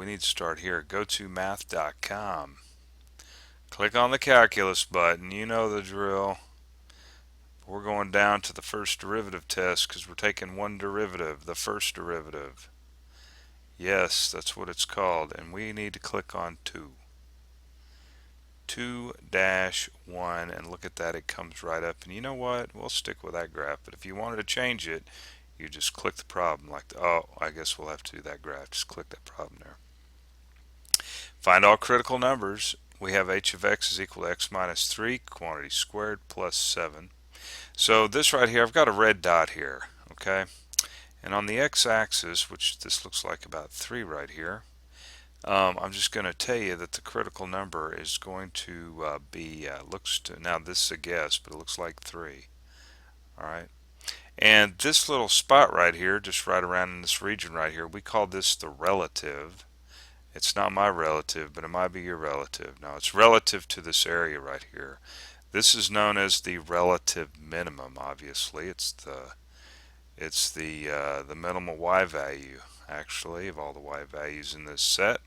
need to start here. Go to math.com. Click on the calculus button. You know the drill. We're going down to the first derivative test because we're taking one derivative, the first derivative. Yes, that's what it's called. And we need to click on 2. 2-1, and look at that, it comes right up. And you know what? We'll stick with that graph. But if you wanted to change it, you just click the problem like oh, I guess we'll have to do that graph. Just click that problem there. Find all critical numbers. We have h of x is equal to x minus 3 quantity squared plus 7. So this right here, I've got a red dot here, okay? And on the x-axis, which this looks like about 3 right here, I'm just going to tell you that the critical number is going to be, now this is a guess, but it looks like 3. Alright. And this little spot right here, just right around in this region right here, we call this the relative. It's not my relative, but it might be your relative. Now it's relative to this area right here. This is known as the relative minimum. Obviously, it's the minimal y value actually of all the y values in this set.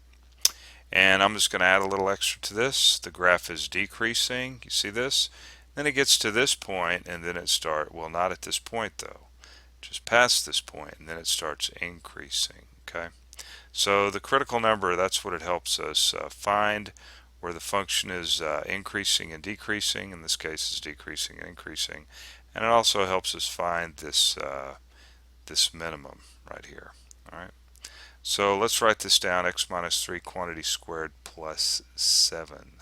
And I'm just going to add a little extra to this. The graph is decreasing. You see this? Then it gets to this point, and then it starts. Well, not at this point though. Just past this point, and then it starts increasing. Okay. So the critical number, that's what it helps us find, where the function is increasing and decreasing. In this case, it's decreasing and increasing, and it also helps us find this this minimum right here. All right. So let's write this down: x minus 3 quantity squared plus 7.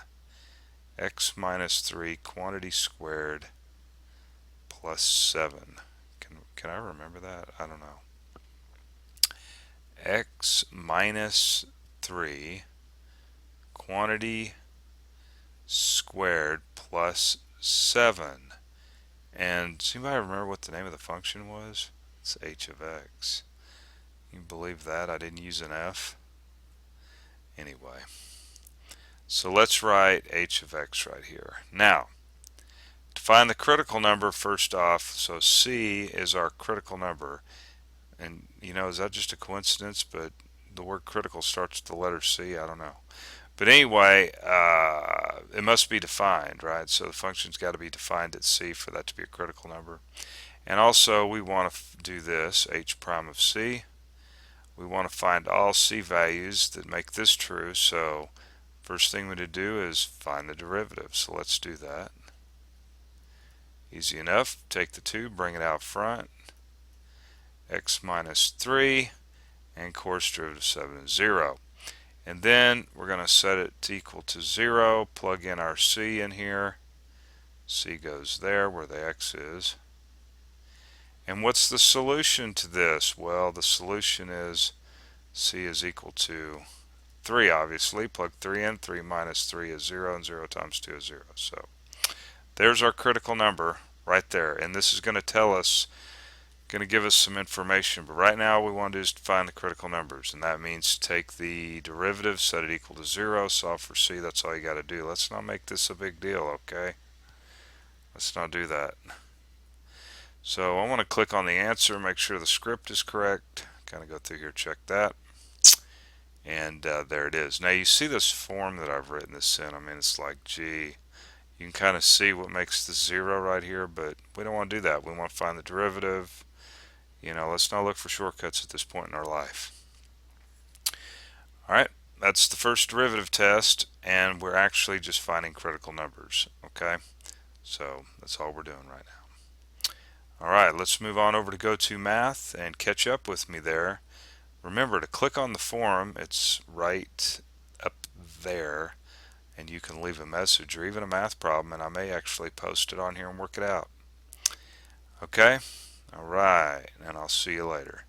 X minus 3 quantity squared plus 7. Can I remember that? I don't know. X minus 3 quantity squared plus 7. And does anybody remember what the name of the function was? It's h of x. You believe that? I didn't use an f. Anyway, so let's write h of x right here. Now, to find the critical number, first off, so c is our critical number. And you know, is that just a coincidence? But the word critical starts with the letter C. I don't know. But anyway, it must be defined, right? So the function's got to be defined at C for that to be a critical number. And also, we want to do this, h prime of C. We want to find all C values that make this true. So first thing we need to do is find the derivative. So let's do that. Easy enough. Take the 2, bring it out front. X minus 3, and course derivative 7 is 0. And then we're going to set it to equal to 0, plug in our C in here. C goes there where the X is. And what's the solution to this? Well, the solution is C is equal to 3, obviously. Plug 3 in. 3 minus 3 is 0, and 0 times 2 is 0. So there's our critical number right there. And this is going to tell us, going to give us some information, but right now we want to do is find the critical numbers, and that means take the derivative, set it equal to 0, solve for C. That's all you got to do. Let's not make this a big deal, okay? Let's not do that. So I want to click on the answer, make sure the script is correct, kind of go through here, check that, and there it is. Now you see this form that I've written this in. I mean, it's like, gee, you can kind of see what makes the 0 right here, but we don't want to do that. We want to find the derivative. You know, let's not look for shortcuts at this point in our life. Alright, that's the first derivative test, and we're actually just finding critical numbers. Okay, so that's all we're doing right now. Alright, let's move on over to Go To Math and catch up with me there. Remember to click on the forum, it's right up there, and you can leave a message or even a math problem, and I may actually post it on here and work it out. Okay? Alright, and I'll see you later.